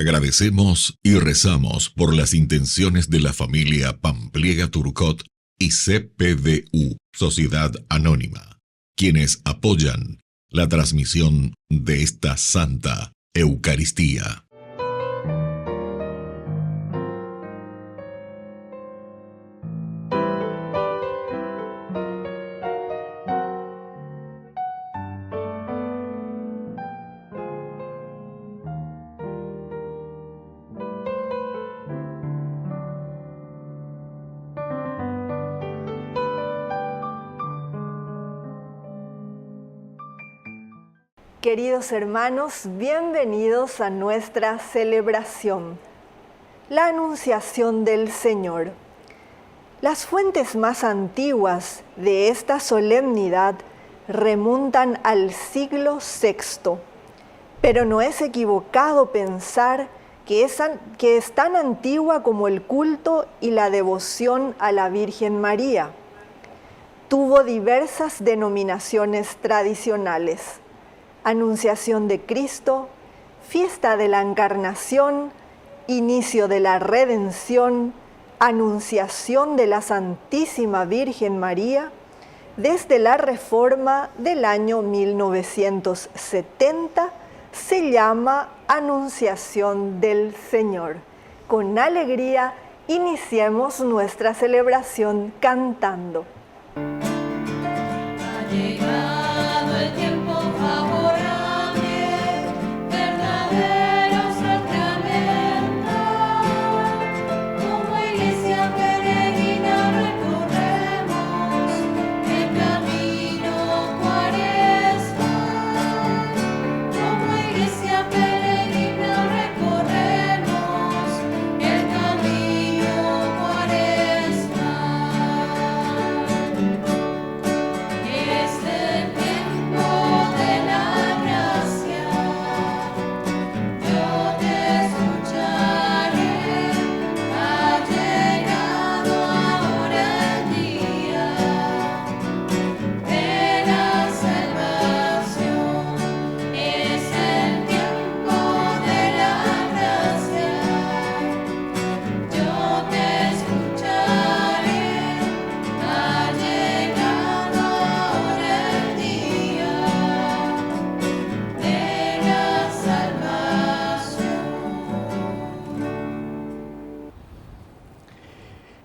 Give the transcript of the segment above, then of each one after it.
Agradecemos y rezamos por las intenciones de la familia Pampliega Turcot y CPDU, Sociedad Anónima, quienes apoyan la transmisión de esta Santa Eucaristía. Queridos hermanos, bienvenidos a nuestra celebración, la Anunciación del Señor. Las fuentes más antiguas de esta solemnidad remontan al siglo VI, pero no es equivocado pensar que es tan antigua como el culto y la devoción a la Virgen María. Tuvo diversas denominaciones tradicionales: Anunciación de Cristo, Fiesta de la Encarnación, Inicio de la Redención, Anunciación de la Santísima Virgen María. Desde la Reforma del año 1970 se llama Anunciación del Señor. Con alegría iniciemos nuestra celebración cantando.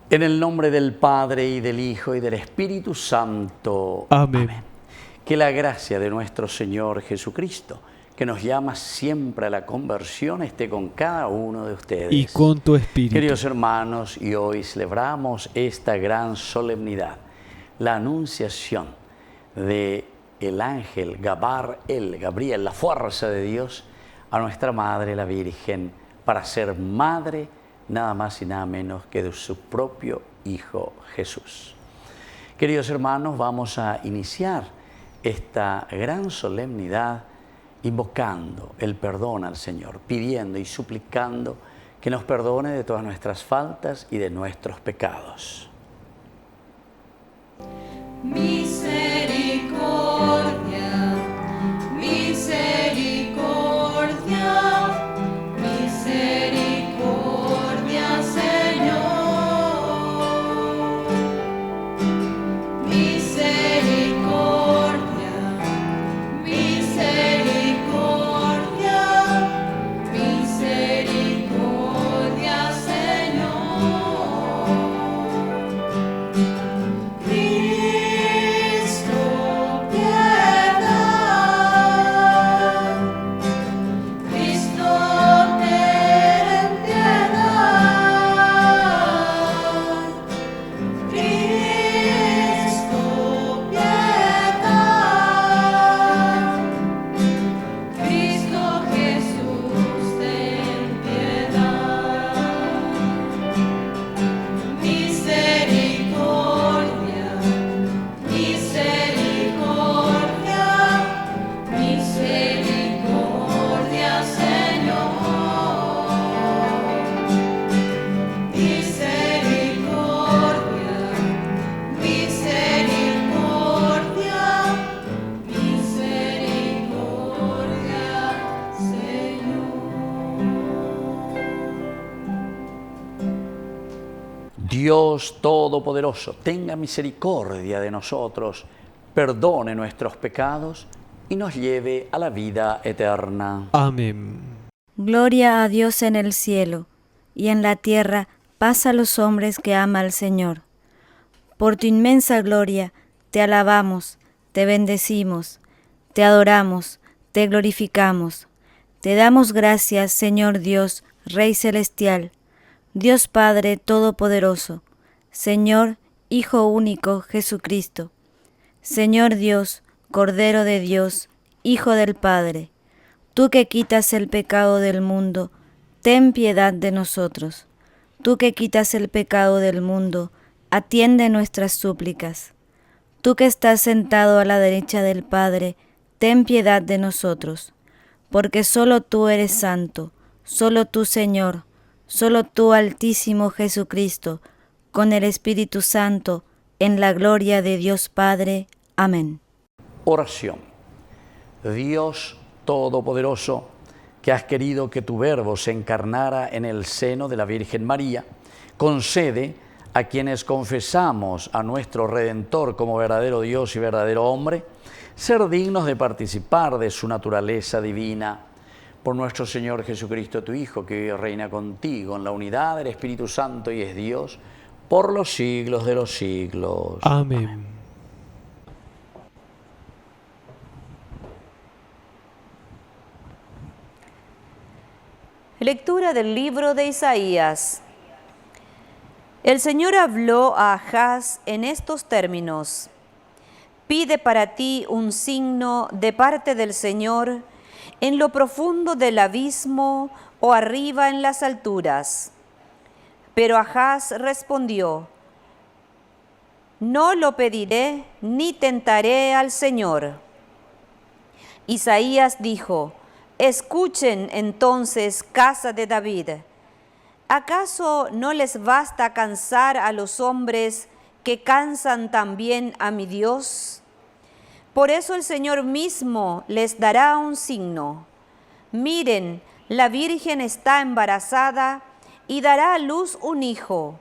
En el nombre del Padre, y del Hijo, y del Espíritu Santo. Amén. Amén. Que la gracia de nuestro Señor Jesucristo, que nos llama siempre a la conversión, esté con cada uno de ustedes. Y con tu espíritu. Queridos hermanos, y hoy celebramos esta gran solemnidad, la anunciación de el ángel Gabriel, la fuerza de Dios, a nuestra Madre, la Virgen, para ser madre nada más y nada menos que de su propio Hijo Jesús. Queridos hermanos, vamos a iniciar esta gran solemnidad invocando el perdón al Señor, pidiendo y suplicando que nos perdone de todas nuestras faltas y de nuestros pecados. Misericordia, misericordia, misericordia, Señor. Misericordia, misericordia, misericordia, Señor. Cristo Dios Todopoderoso, tenga misericordia de nosotros, perdone nuestros pecados y nos lleve a la vida eterna. Amén. Gloria a Dios en el cielo, y en la tierra paz a los hombres que ama al Señor. Por tu inmensa gloria, te alabamos, te bendecimos, te adoramos, te glorificamos. Te damos gracias, Señor Dios, Rey celestial, Dios Padre Todopoderoso, Señor, Hijo único, Jesucristo. Señor Dios, Cordero de Dios, Hijo del Padre, tú que quitas el pecado del mundo, ten piedad de nosotros. Tú que quitas el pecado del mundo, atiende nuestras súplicas. Tú que estás sentado a la derecha del Padre, ten piedad de nosotros. Porque solo tú eres santo, solo tú, Señor, solo tú, Altísimo Jesucristo, con el Espíritu Santo, en la gloria de Dios Padre. Amén. Oración. Dios Todopoderoso, que has querido que tu Verbo se encarnara en el seno de la Virgen María, concede a quienes confesamos a nuestro Redentor como verdadero Dios y verdadero hombre, ser dignos de participar de su naturaleza divina. Por nuestro Señor Jesucristo, tu Hijo, que vive y reina contigo en la unidad del Espíritu Santo y es Dios, por los siglos de los siglos. Amén. Lectura del libro de Isaías. El Señor habló a Ahaz en estos términos: Pide para ti un signo de parte del Señor en lo profundo del abismo o arriba en las alturas. Pero Ahaz respondió: No lo pediré ni tentaré al Señor. Isaías dijo: Escuchen entonces, casa de David. ¿Acaso no les basta cansar a los hombres que cansan también a mi Dios? Por eso el Señor mismo les dará un signo. Miren, la Virgen está embarazada y dará a luz un hijo,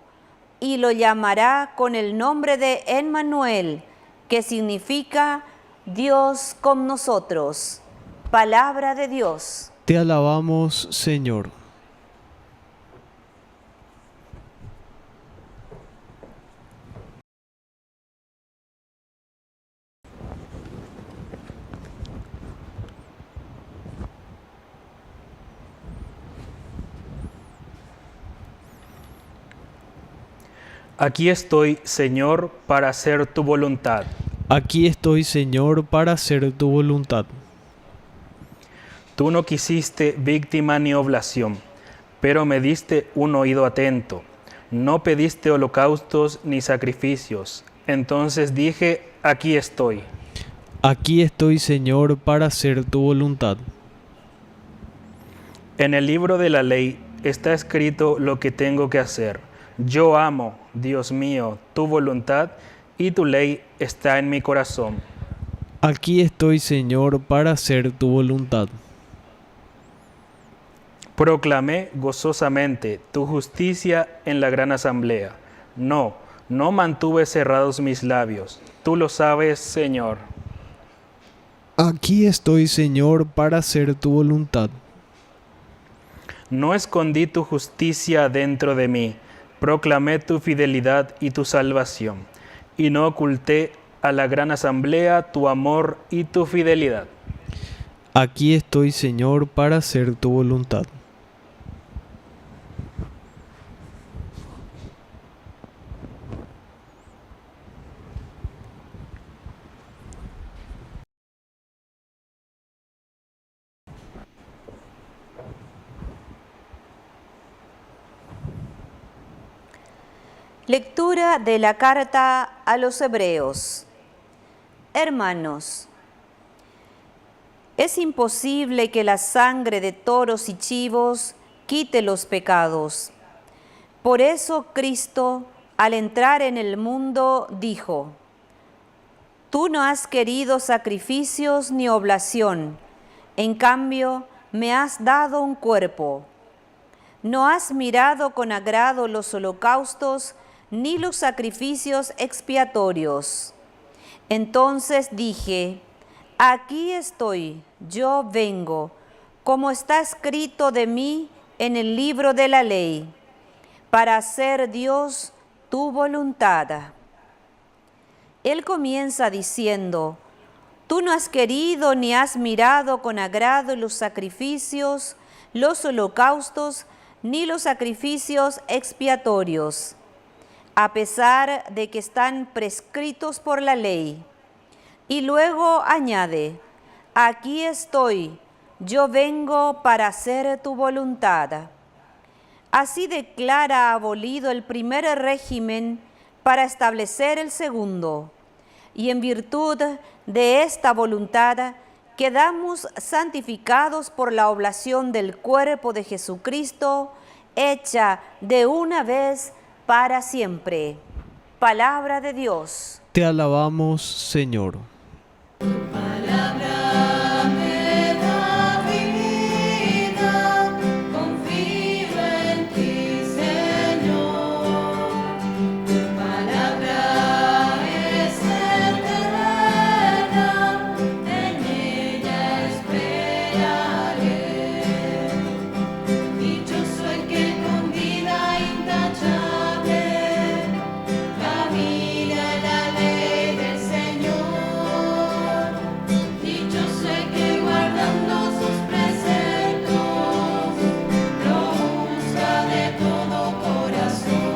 y lo llamará con el nombre de Emmanuel, que significa Dios con nosotros. Palabra de Dios. Te alabamos, Señor. Aquí estoy, Señor, para hacer tu voluntad. Aquí estoy, Señor, para hacer tu voluntad. Tú no quisiste víctima ni oblación, pero me diste un oído atento. No pediste holocaustos ni sacrificios. Entonces dije, aquí estoy. Aquí estoy, Señor, para hacer tu voluntad. En el libro de la ley está escrito lo que tengo que hacer. Yo amo, Dios mío, tu voluntad y tu ley está en mi corazón. Aquí estoy, Señor, para hacer tu voluntad. Proclamé gozosamente tu justicia en la gran asamblea. No mantuve cerrados mis labios. Tú lo sabes, Señor. Aquí estoy, Señor, para hacer tu voluntad. No escondí tu justicia dentro de mí. Proclamé tu fidelidad y tu salvación. Y no oculté a la gran asamblea tu amor y tu fidelidad. Aquí estoy, Señor, para hacer tu voluntad. Lectura de la carta a los Hebreos. Hermanos, es imposible que la sangre de toros y chivos quite los pecados. Por eso Cristo, al entrar en el mundo, dijo: Tú no has querido sacrificios ni oblación, en cambio me has dado un cuerpo. No has mirado con agrado los holocaustos ni los sacrificios expiatorios. Entonces dije, aquí estoy, yo vengo, como está escrito de mí en el libro de la ley, para hacer, Dios, tu voluntad. Él comienza diciendo, tú no has querido ni has mirado con agrado los sacrificios, los holocaustos, ni los sacrificios expiatorios, a pesar de que están prescritos por la ley. Y luego añade, aquí estoy, yo vengo para hacer tu voluntad. Así declara abolido el primer régimen para establecer el segundo, y en virtud de esta voluntad quedamos santificados por la oblación del cuerpo de Jesucristo, hecha de una vez para siempre. Palabra de Dios. Te alabamos, Señor. Palabra me da vida, confío en ti, Señor. Tu palabra es eterna, en ella esperaré. Dichoso el que con vida intachable camina en la ley del Señor. Dichoso el que guardando sus preceptos lo busca de todo corazón.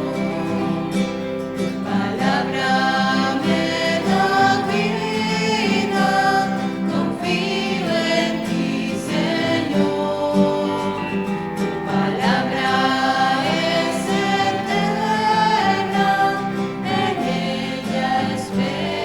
Tu palabra me da vida, confío en ti, Señor. Tu palabra es eterna, en ella esperaré.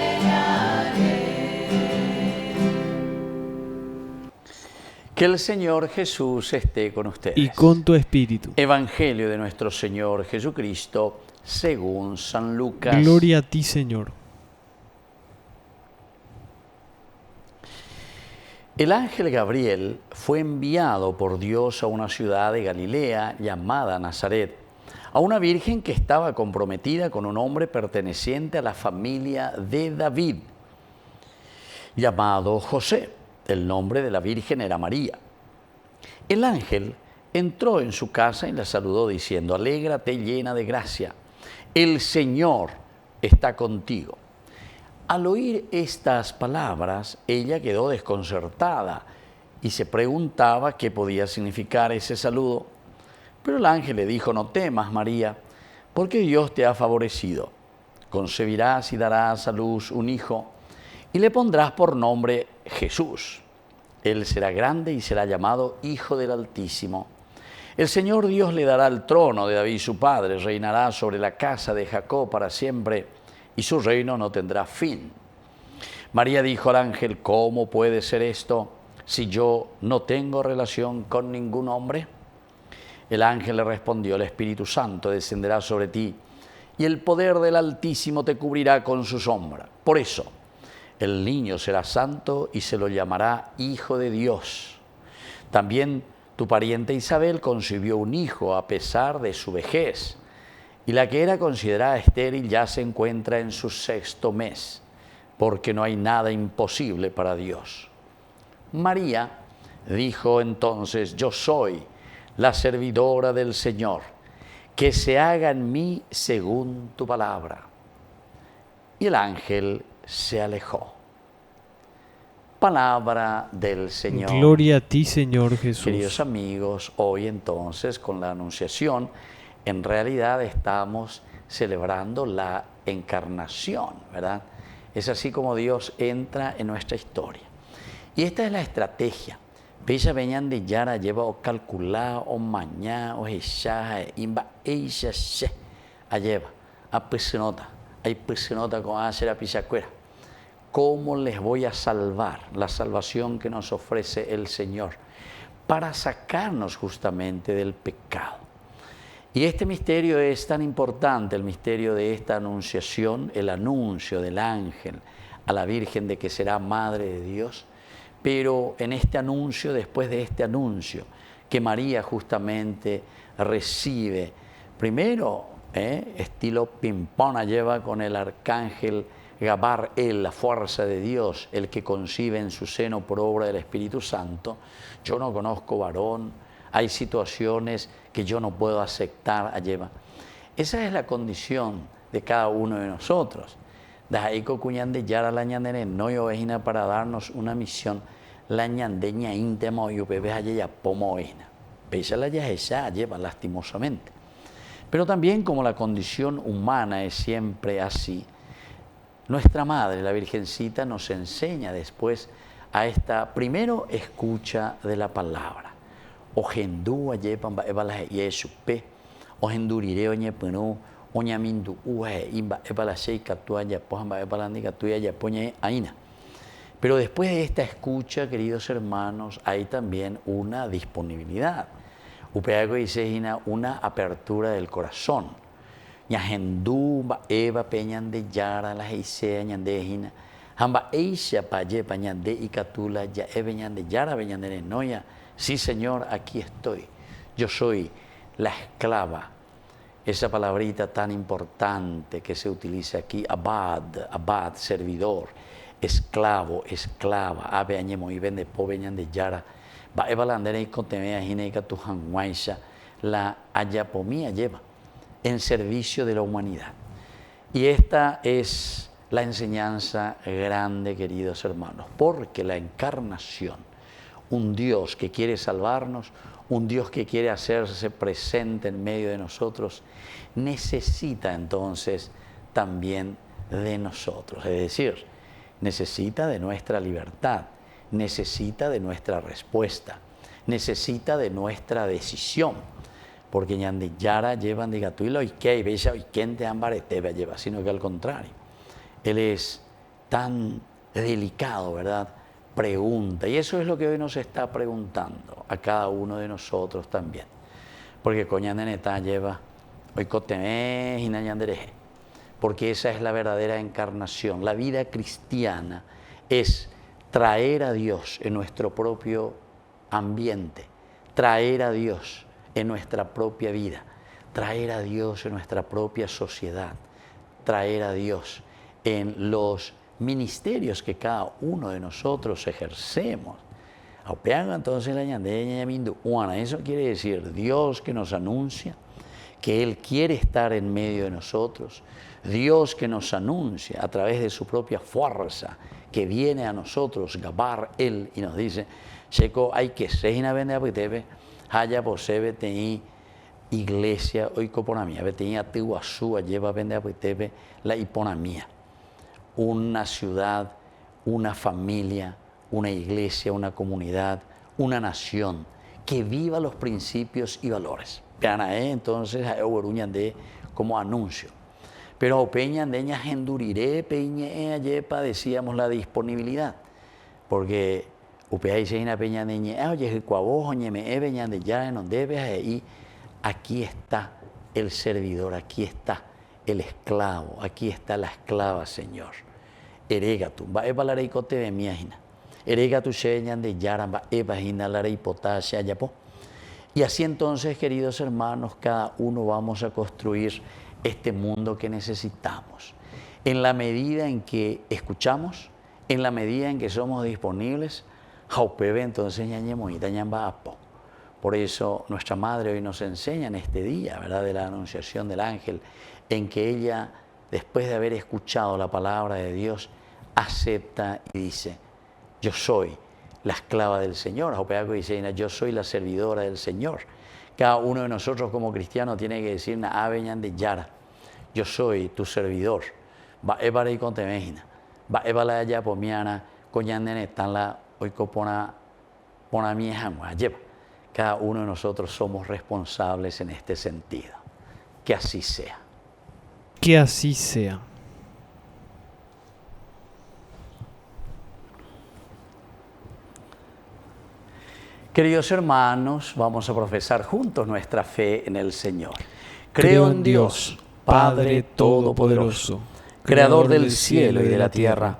Que el Señor Jesús esté con ustedes. Y con tu espíritu. Evangelio de nuestro Señor Jesucristo según San Lucas. Gloria a ti, Señor. El ángel Gabriel fue enviado por Dios a una ciudad de Galilea llamada Nazaret, a una virgen que estaba comprometida con un hombre perteneciente a la familia de David, llamado José. El nombre de la virgen era María. El ángel entró en su casa y la saludó diciendo, alégrate llena de gracia, el Señor está contigo. Al oír estas palabras, ella quedó desconcertada y se preguntaba qué podía significar ese saludo. Pero el ángel le dijo, no temas, María, porque Dios te ha favorecido. Concebirás y darás a luz un hijo y le pondrás por nombre Jesús. Él será grande y será llamado Hijo del Altísimo. El Señor Dios le dará el trono de David su padre, reinará sobre la casa de Jacob para siempre, y su reino no tendrá fin. María dijo al ángel, ¿cómo puede ser esto si yo no tengo relación con ningún hombre? El ángel le respondió, el Espíritu Santo descenderá sobre ti, y el poder del Altísimo te cubrirá con su sombra. Por eso, el niño será santo y se lo llamará Hijo de Dios. También tu pariente Isabel concibió un hijo a pesar de su vejez, y la que era considerada estéril ya se encuentra en su 6º mes, porque no hay nada imposible para Dios. María dijo entonces, yo soy la servidora del Señor, que se haga en mí según tu palabra. Y el ángel se alejó. Palabra del Señor. Gloria a ti, Señor Jesús. Queridos amigos, hoy entonces con la Anunciación, en realidad estamos celebrando la encarnación, ¿verdad? Es así como Dios entra en nuestra historia. Y esta es la estrategia. Veja veñan de yara lleva o calcular o mañana o ella imba ella se lleva a pesenota, hay pesenota con hacer a pisacuera. ¿Cómo les voy a salvar? La salvación que nos ofrece el Señor para sacarnos justamente del pecado. Y este misterio es tan importante, el misterio de esta anunciación, el anuncio del ángel a la Virgen de que será Madre de Dios, pero en este anuncio, después de este anuncio, que María justamente recibe, primero estilo pimpona, lleva con el arcángel Gabar, la fuerza de Dios, el que concibe en su seno por obra del Espíritu Santo. Yo no conozco varón, hay situaciones que yo no puedo aceptar, lleva. Esa es la condición de cada uno de nosotros. Dajaiko cuñande yara la ñandene no yo vejina para darnos una misión la ñandeña íntimo y upebe ya pomo vejina. Pesa la ya lleva lastimosamente. Pero también como la condición humana es siempre así, nuestra Madre, la Virgencita, nos enseña después a esta primero escucha de la palabra. Ojendu ayepan baebala yesupe, ojendurireo ñepenu, oñamindu uhe imba ebala sheika tuaya pohan baebala nika tuya yapoñe aina. Pero después de esta escucha, queridos hermanos, hay también una disponibilidad. Upeago dice una apertura del corazón. Ñahendú eva peñan de yara la heisea ñandejina. Hamba eisha paye pañan de ikatula ya eveñan de yara veñan de noya. Sí, Señor, aquí estoy. Yo soy la esclava. Esa palabrita tan importante que se utiliza aquí, abad, servidor, esclavo, esclava, ave añemo y vende po veñan de yara. Va evalandere y contemea jineika tu hanguaisha, la ayapomía lleva en servicio de la humanidad. Y esta es la enseñanza grande, queridos hermanos, porque la encarnación, un Dios que quiere salvarnos, un Dios que quiere hacerse presente en medio de nosotros, necesita entonces también de nosotros, es decir, necesita de nuestra libertad, necesita de nuestra respuesta, necesita de nuestra decisión. Porque ñande yara llevan de gatuilo y que bella y quien te ambarete lleva, sino que al contrario, él es tan delicado, ¿verdad? Pregunta, y eso es lo que hoy nos está preguntando a cada uno de nosotros también. Porque coñande neta lleva hoy coteme y nañandereje, porque esa es la verdadera encarnación. La vida cristiana es traer a Dios en nuestro propio ambiente, traer a Dios en nuestra propia vida, traer a Dios en nuestra propia sociedad, traer a Dios en los ministerios que cada uno de nosotros ejercemos. Entonces eso quiere decir Dios que nos anuncia que Él quiere estar en medio de nosotros, Dios que nos anuncia a través de su propia fuerza que viene a nosotros, Gabar Él, y nos dice, Checo, hay que ser vende apetebe, haya posee tení iglesia hoy coponamía, tenía Tihuazú, lleva vende apetebe la hiponamía, una ciudad, una familia, una iglesia, una comunidad, una nación que viva los principios y valores. Vean entonces a Euruñan de como anuncio. Pero peñan de ña genduriré peñe yepa decíamos la disponibilidad, porque upea dice una peña de ñe oye cuavojo ñeme veñan de ya en donde ve ahí aquí está el servidor, aquí está el esclavo, aquí está la esclava, Señor. Eregatu, va eva la reicote de miajina. Eregatu sheñan de yaran va eva hina la reipotasia yapo. Y así entonces, queridos hermanos, cada uno vamos a construir este mundo que necesitamos. En la medida en que escuchamos, en la medida en que somos disponibles, jaupebe entonces ñañemoita ñamba apo. Por eso nuestra Madre hoy nos enseña en este día, ¿verdad?, de la anunciación del ángel, en que ella, después de haber escuchado la palabra de Dios, acepta y dice, yo soy la esclava del Señor. Yo soy la servidora del Señor. Cada uno de nosotros como cristianos tiene que decir, de Yara, yo soy tu servidor. Va evara y contemejina. Va evala ya pomiana, coñandene tan la oicopona pona mieja lleva. Cada uno de nosotros somos responsables en este sentido. Que así sea. Que así sea. Queridos hermanos, vamos a profesar juntos nuestra fe en el Señor. Creo en Dios, Padre Todopoderoso, Creador del cielo y de la tierra.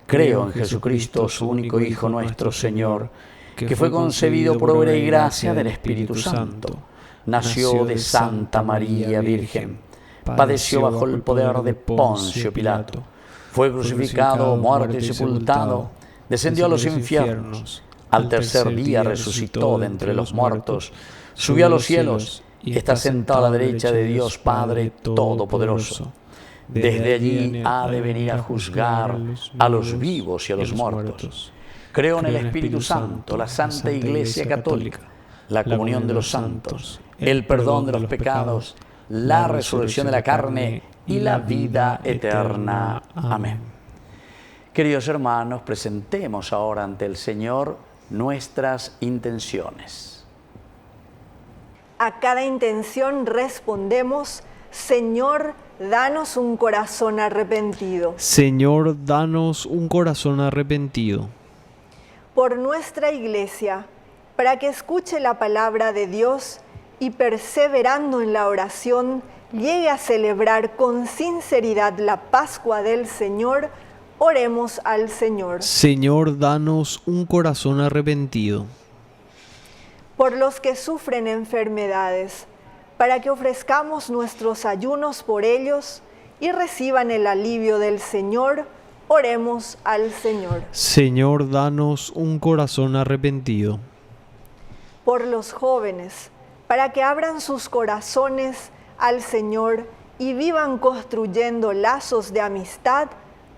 Creo en Jesucristo, su único Hijo, nuestro Señor, que fue concebido por obra y gracia del Espíritu Santo. Nació de Santa María Virgen. padeció bajo el poder de Poncio Pilato, fue crucificado, muerto y sepultado, descendió a los infiernos, al tercer día resucitó de entre los muertos, subió a los cielos y está sentado a la derecha de Dios Padre Todopoderoso. Desde allí ha de venir a juzgar a los vivos y a los muertos. Creo en el Espíritu Santo, la Santa Iglesia Católica, la comunión de los santos, el perdón de los pecados, la resurrección de la carne y la vida eterna. Amén. Queridos hermanos, presentemos ahora ante el Señor nuestras intenciones. A cada intención respondemos: Señor, danos un corazón arrepentido. Señor, danos un corazón arrepentido. Por nuestra Iglesia, para que escuche la palabra de Dios y perseverando en la oración, llegue a celebrar con sinceridad la Pascua del Señor, oremos al Señor. Señor, danos un corazón arrepentido. Por los que sufren enfermedades, para que ofrezcamos nuestros ayunos por ellos y reciban el alivio del Señor, oremos al Señor. Señor, danos un corazón arrepentido. Por los jóvenes, para que abran sus corazones al Señor y vivan construyendo lazos de amistad,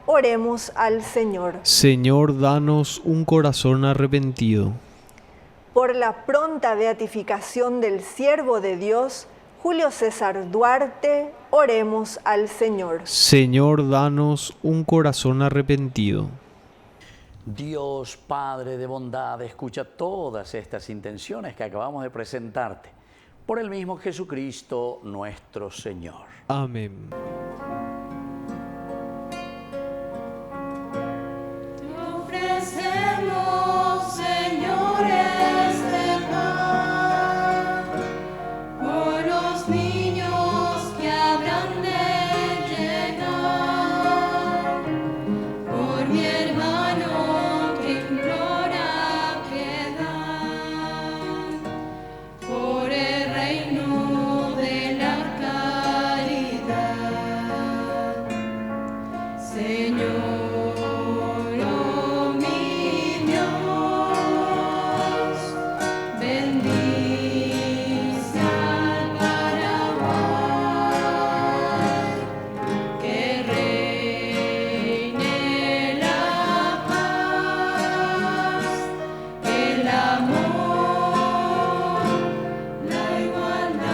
oremos al Señor. Señor, danos un corazón arrepentido. Por la pronta beatificación del siervo de Dios, Julio César Duarte, oremos al Señor. Señor, danos un corazón arrepentido. Dios Padre de bondad, escucha todas estas intenciones que acabamos de presentarte, por el mismo Jesucristo nuestro Señor. Amén. Te ofrecemos, Señor, este pan, por los niños que habrán de llegar, por mi hermano que implora piedad, por el reino de la caridad. Señor, oh mi Dios, bendice al Paraguay, que reine la paz, el amor, la igualdad.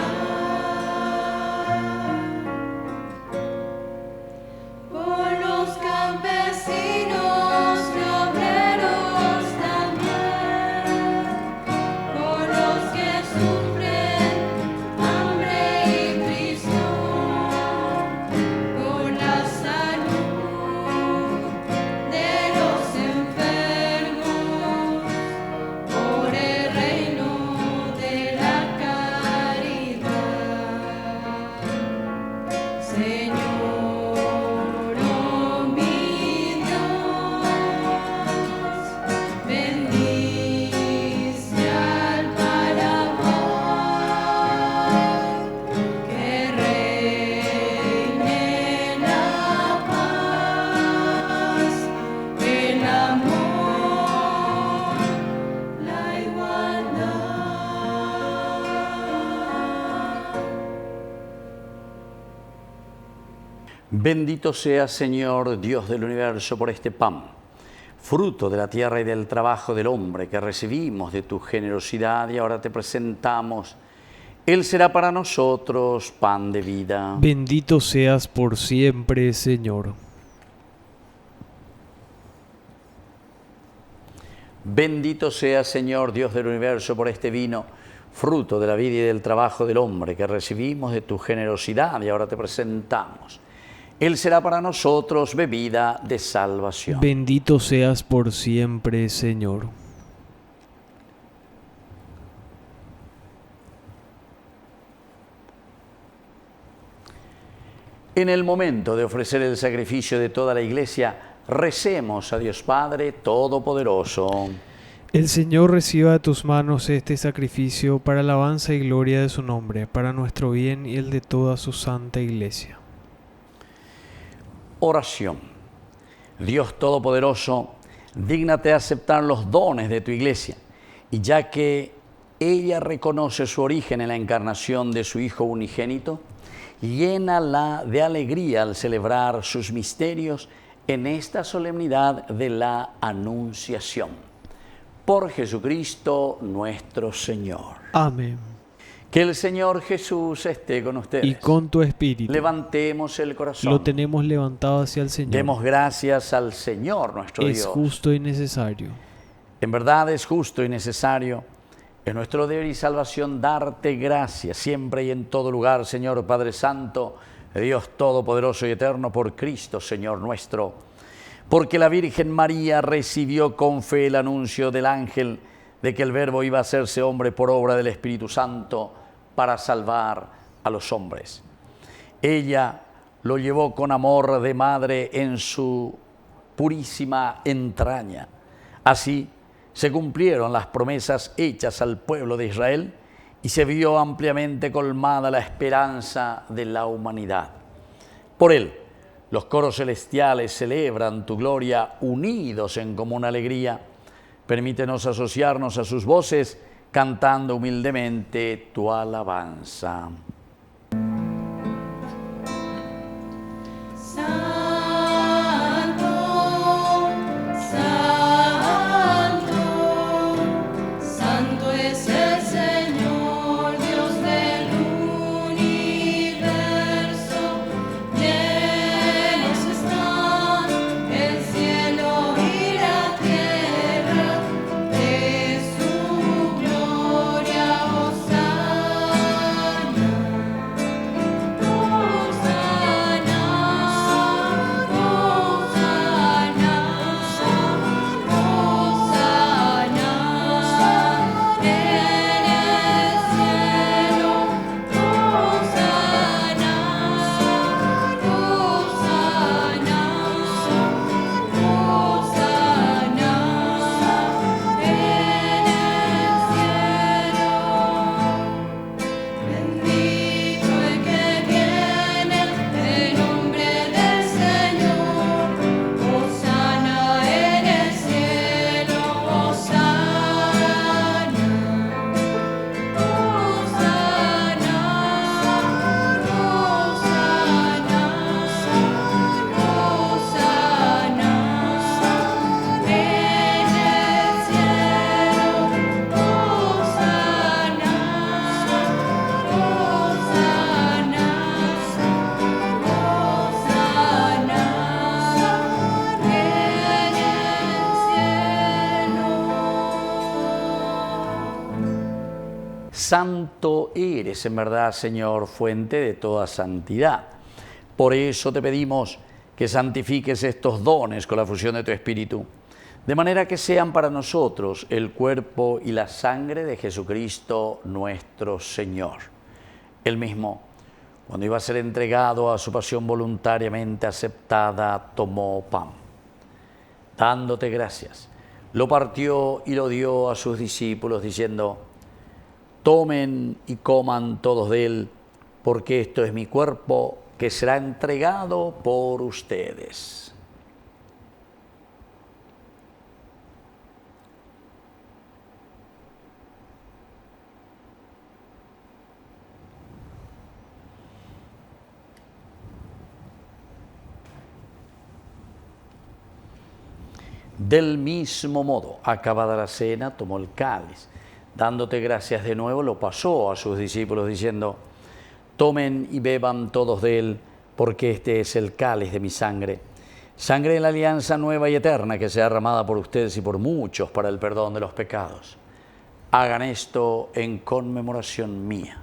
Por los campesinos y obreros también, por los que sufren hambre y prisión, por la salud de los enfermos, por el reino de la caridad. Señor, oh mi Dios, bendice al Paraguay, que reine la paz, el amor, la igualdad. Bendito seas, Señor, Dios del universo, por este pan, fruto de la tierra y del trabajo del hombre que recibimos de tu generosidad y ahora te presentamos. Él será para nosotros pan de vida. Bendito seas por siempre, Señor. Bendito seas, Señor, Dios del universo, por este vino, fruto de la vida y del trabajo del hombre que recibimos de tu generosidad y ahora te presentamos. Él será para nosotros bebida de salvación. Bendito seas por siempre, Señor. En el momento de ofrecer el sacrificio de toda la Iglesia, recemos a Dios Padre Todopoderoso. El Señor reciba de tus manos este sacrificio para alabanza y gloria de su nombre, para nuestro bien y el de toda su santa Iglesia. Oración. Dios Todopoderoso, dígnate aceptar los dones de tu Iglesia, y ya que ella reconoce su origen en la encarnación de su Hijo unigénito, llénala de alegría al celebrar sus misterios en esta solemnidad de la Anunciación. Por Jesucristo nuestro Señor. Amén. Que el Señor Jesús esté con ustedes. Y con tu espíritu. Levantemos el corazón. Lo tenemos levantado hacia el Señor. Demos gracias al Señor nuestro Dios. Es justo y necesario. En verdad es justo y necesario. Es nuestro deber y salvación darte gracias siempre y en todo lugar, Señor Padre Santo, Dios Todopoderoso y Eterno, por Cristo, Señor nuestro. Porque la Virgen María recibió con fe el anuncio del ángel de que el Verbo iba a hacerse hombre por obra del Espíritu Santo para salvar a los hombres. Ella lo llevó con amor de madre en su purísima entraña. Así se cumplieron las promesas hechas al pueblo de Israel y se vio ampliamente colmada la esperanza de la humanidad. Por él, los coros celestiales celebran tu gloria unidos en común alegría. Permítenos asociarnos a sus voces cantando humildemente tu alabanza. Santo eres, en verdad, Señor, fuente de toda santidad. Por eso te pedimos que santifiques estos dones con la fusión de tu Espíritu, de manera que sean para nosotros el cuerpo y la sangre de Jesucristo nuestro Señor. Él mismo, cuando iba a ser entregado a su pasión voluntariamente aceptada, tomó pan. Dándote gracias, lo partió y lo dio a sus discípulos, diciendo: tomen y coman todos de él, porque esto es mi cuerpo que será entregado por ustedes. Del mismo modo, acabada la cena, tomó el cáliz. Dándote gracias de nuevo, lo pasó a sus discípulos diciendo: tomen y beban todos de él, porque este es el cáliz de mi sangre, sangre de la alianza nueva y eterna que sea derramada por ustedes y por muchos para el perdón de los pecados. Hagan esto en conmemoración mía.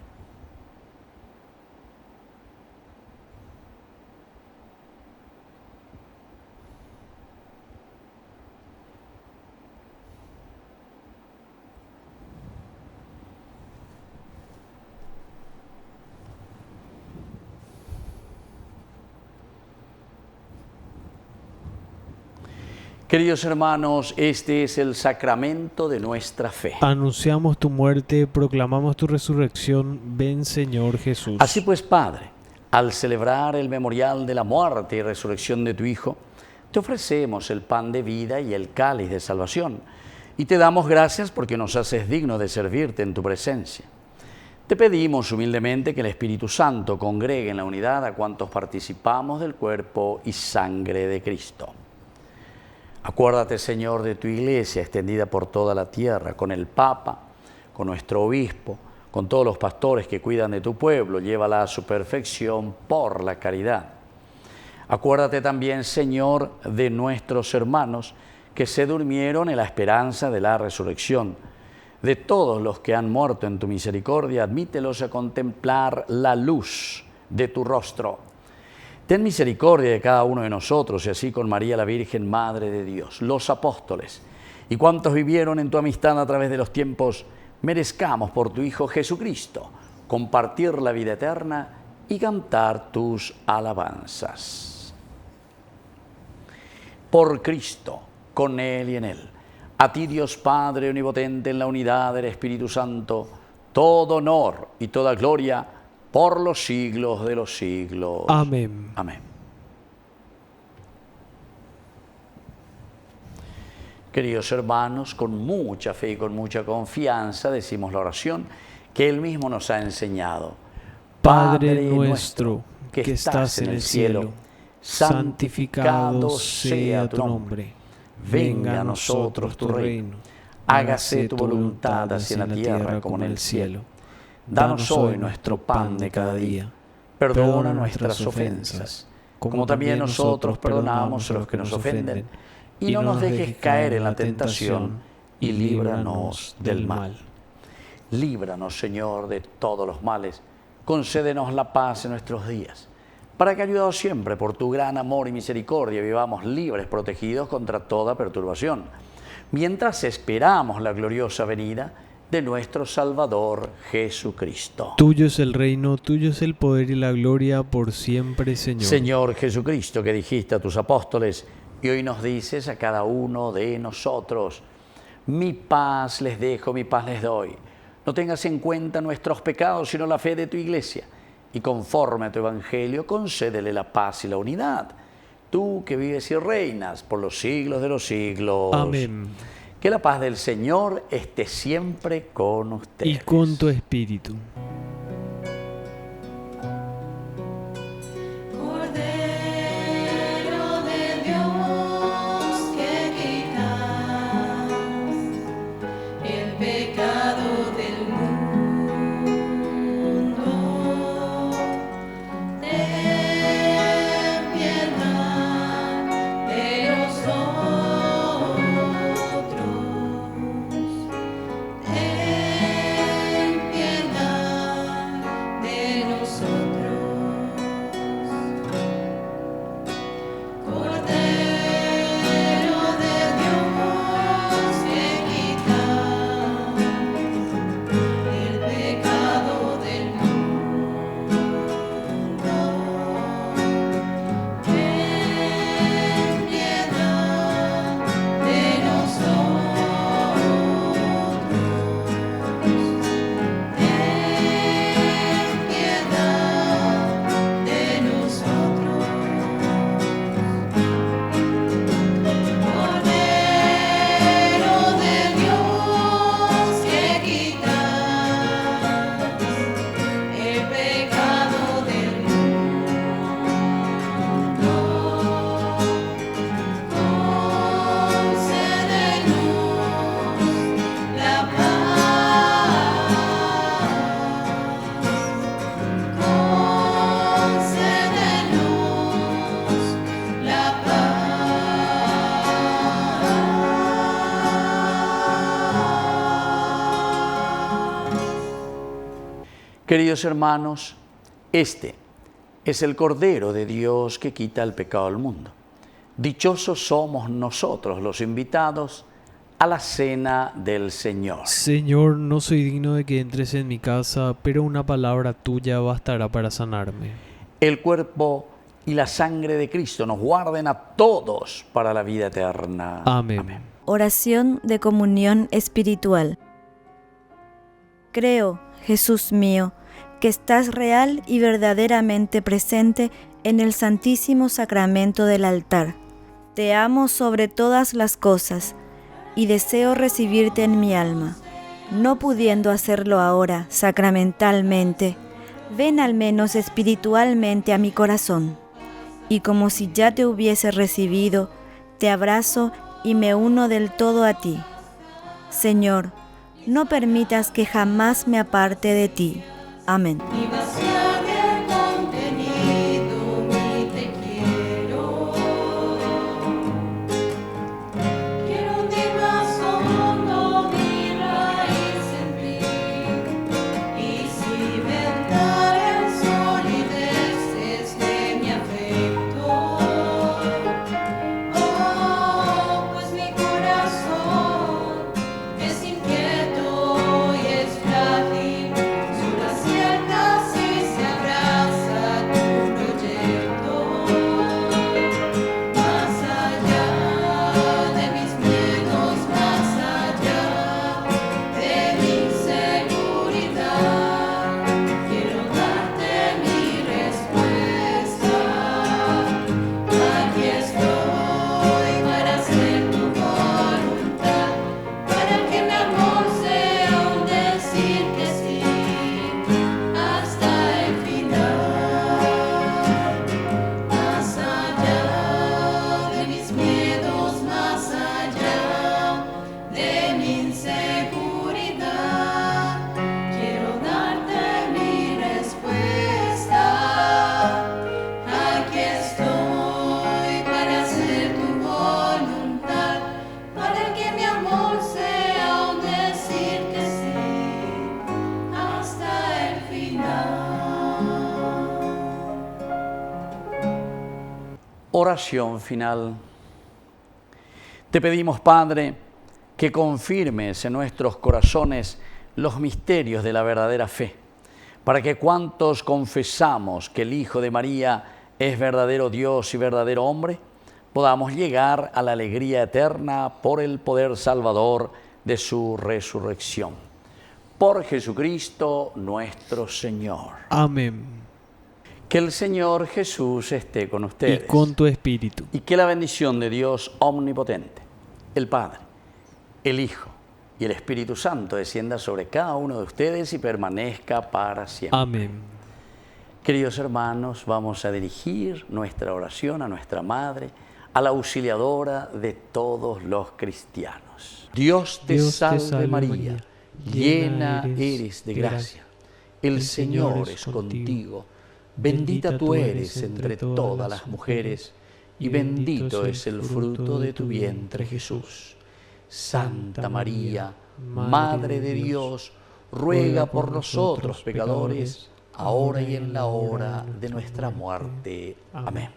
Queridos hermanos, este es el sacramento de nuestra fe. Anunciamos tu muerte, proclamamos tu resurrección. Ven, Señor Jesús. Así pues, Padre, al celebrar el memorial de la muerte y resurrección de tu Hijo, te ofrecemos el pan de vida y el cáliz de salvación, y te damos gracias porque nos haces dignos de servirte en tu presencia. Te pedimos humildemente que el Espíritu Santo congregue en la unidad a cuantos participamos del cuerpo y sangre de Cristo. Acuérdate, Señor, de tu Iglesia extendida por toda la tierra, con el Papa, con nuestro Obispo, con todos los pastores que cuidan de tu pueblo. Llévala a su perfección por la caridad. Acuérdate también, Señor, de nuestros hermanos que se durmieron en la esperanza de la resurrección. De todos los que han muerto en tu misericordia, admítelos a contemplar la luz de tu rostro. Ten misericordia de cada uno de nosotros, y así con María la Virgen, Madre de Dios, los apóstoles y cuantos vivieron en tu amistad a través de los tiempos, merezcamos por tu Hijo Jesucristo compartir la vida eterna y cantar tus alabanzas. Por Cristo, con Él y en Él, a ti, Dios Padre omnipotente, en la unidad del Espíritu Santo, todo honor y toda gloria por los siglos de los siglos. Amén. Amén. Queridos hermanos, con mucha fe y con mucha confianza decimos la oración que Él mismo nos ha enseñado. Padre nuestro, que estás en el cielo, santificado sea tu nombre. Venga a nosotros tu reino. Hágase tu voluntad así en la tierra como en el cielo. Danos hoy nuestro pan de cada día. Perdona nuestras ofensas, como también nosotros perdonamos a los que nos ofenden. Y no nos dejes caer en la tentación, y líbranos del mal. Líbranos, Señor, de todos los males. Concédenos la paz en nuestros días, para que, ayudados siempre por tu gran amor y misericordia, vivamos libres, protegidos contra toda perturbación, mientras esperamos la gloriosa venida de nuestro Salvador Jesucristo. Tuyo es el reino, tuyo es el poder y la gloria por siempre, Señor. Señor Jesucristo, que dijiste a tus apóstoles, y hoy nos dices a cada uno de nosotros: mi paz les dejo, mi paz les doy. No tengas en cuenta nuestros pecados, sino la fe de tu Iglesia, y conforme a tu Evangelio, concédele la paz y la unidad. Tú que vives y reinas por los siglos de los siglos. Amén. Que la paz del Señor esté siempre con ustedes. Y con tu espíritu. Cordero de Dios, que quitas el pecado del mundo, ten piedad de nosotros. Ten piedad de nosotros. Cordero de Dios, que quitas el pecado del mundo, ten piedad de nosotros. Ten piedad de nosotros. Cordero de Dios, que quitas el pecado del mundo, concédenos la paz. Concédenos la paz. Queridos hermanos, este es el Cordero de Dios que quita el pecado del mundo. Dichosos somos nosotros los invitados a la cena del Señor. Señor, no soy digno de que entres en mi casa, pero una palabra tuya bastará para sanarme. El cuerpo y la sangre de Cristo nos guarden a todos para la vida eterna. Amén. Amén. Oración de comunión espiritual. Creo, Jesús mío, que estás real y verdaderamente presente en el Santísimo Sacramento del altar. Te amo sobre todas las cosas y deseo recibirte en mi alma. No pudiendo hacerlo ahora sacramentalmente, ven al menos espiritualmente a mi corazón. Y como si ya te hubiese recibido, te abrazo y me uno del todo a ti. Señor, no permitas que jamás me aparte de ti. Amén. Ni vaciar el contenido, ni te quiero. Quiero hundir más hondo mi raíz en ti. Y cimentar en solidez de mi afecto. Oh, pues mi corazón es inquieto y es frágil. Solo acierta si se abraza tu proyecto. Más allá de mis miedos, más allá de mi inseguridad, quiero darte mi respuesta. Aquí estoy para hacer tu voluntad, para que mi amor sea un decir que sí hasta el final. Más allá de mis miedos, más allá de mi inseguridad, quiero darte mi respuesta. Aquí estoy para hacer tu voluntad, para que mi amor sea un decir que sí hasta el final. Oración final. Te pedimos, Padre, que confirmes en nuestros corazones los misterios de la verdadera fe, para que cuantos confesamos que el Hijo de María es verdadero Dios y verdadero hombre, podamos llegar a la alegría eterna por el poder salvador de su resurrección. Por Jesucristo nuestro Señor. Amén. Que el Señor Jesús esté con ustedes. Y con tu espíritu. Y que la bendición de Dios omnipotente, el Padre, el Hijo y el Espíritu Santo descienda sobre cada uno de ustedes y permanezca para siempre. Amén. Queridos hermanos, vamos a dirigir nuestra oración a nuestra Madre, a la auxiliadora de todos los cristianos. Dios te salve María, llena eres de gracia. El Señor es contigo. Bendita tú eres entre todas las mujeres, y bendito es el fruto de tu vientre, Jesús. Santa María, Madre de Dios, ruega por nosotros pecadores, ahora y en la hora de nuestra muerte. Amén.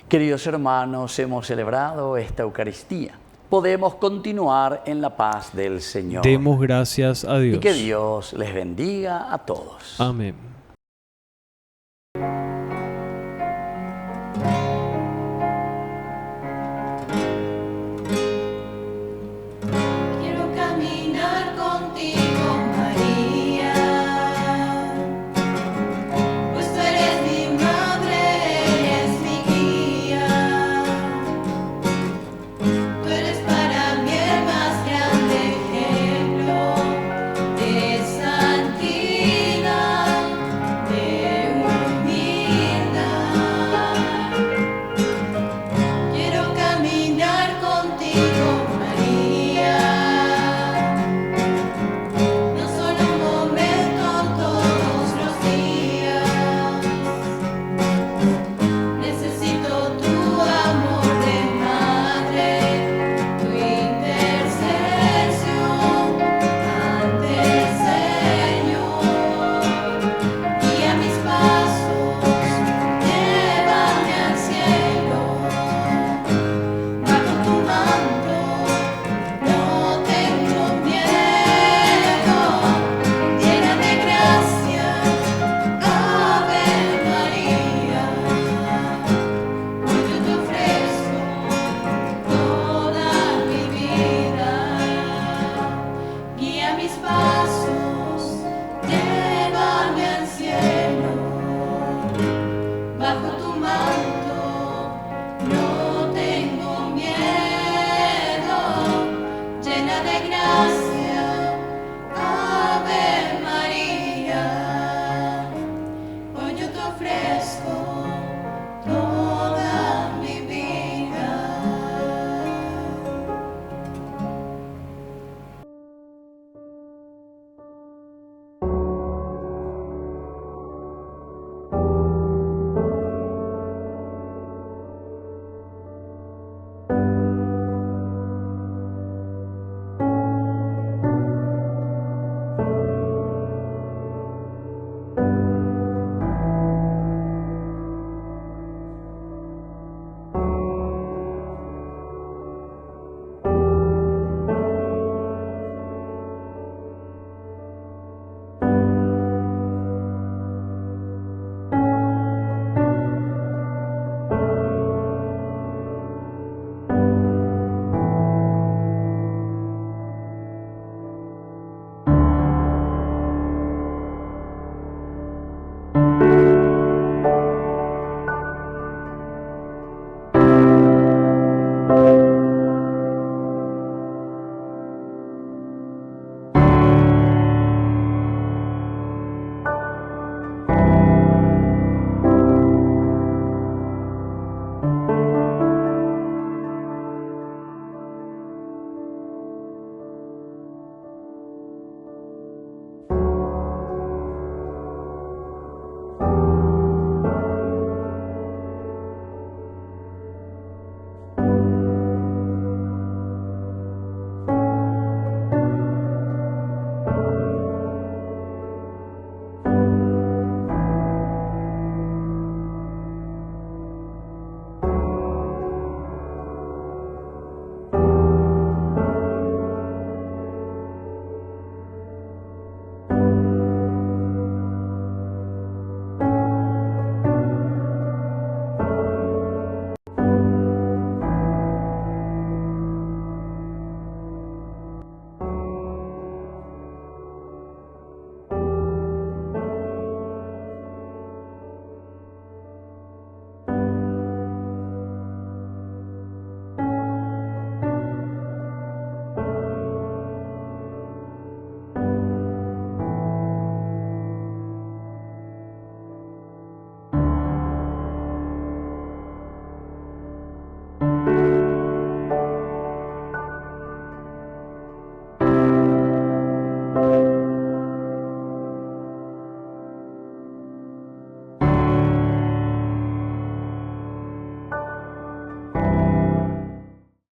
Queridos hermanos, hemos celebrado esta Eucaristía. Podemos continuar en la paz del Señor. Demos gracias a Dios. Y que Dios les bendiga a todos. Amén. Quiero caminar contigo, María, pues tú eres mi madre, eres mi guía. Tú eres para mí el más grande ejemplo de santidad. Amén.